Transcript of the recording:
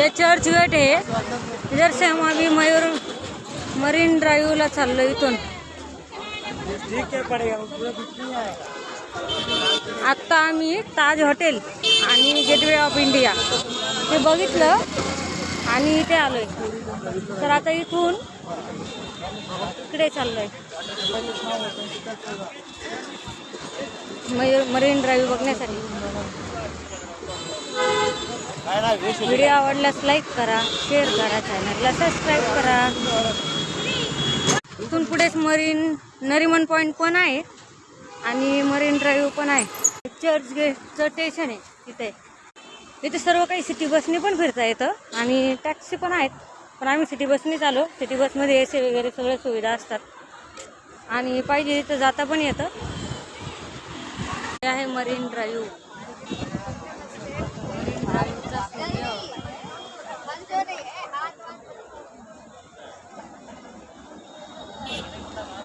ये church gate आहे. इधर से हम अभी मरीन ड्राइवला चाललो इथून. आत्ता आम्ही ताज हॉटेल आणि गेटवे ऑफ इंडिया हे बघितलं आणि इथे आलोय. तर आता इथून इकडे चाललोय मरीन ड्राइव्ह बघण्यासाठी. व्हिडिओ आवडल्यास लाईक करा, शेअर करा, चॅनलला सबस्क्राईब करा. इथून पुढेच नरिमन पॉईंट पण आहे आणि मरीन ड्राइव्ह पण आहे. चर्च गेटचं स्टेशन आहे तिथे. इथे सर्व काही सिटी बसने पण फिरता येतं आणि टॅक्सी पण आहेत. पण आम्ही सिटी बसनेच आलो. सिटी बसमध्ये AC वगैरे सगळ्या सुविधा असतात आणि पाहिजे तिथं जाता पण येतं. हे आहे मरीन ड्राइव्ह.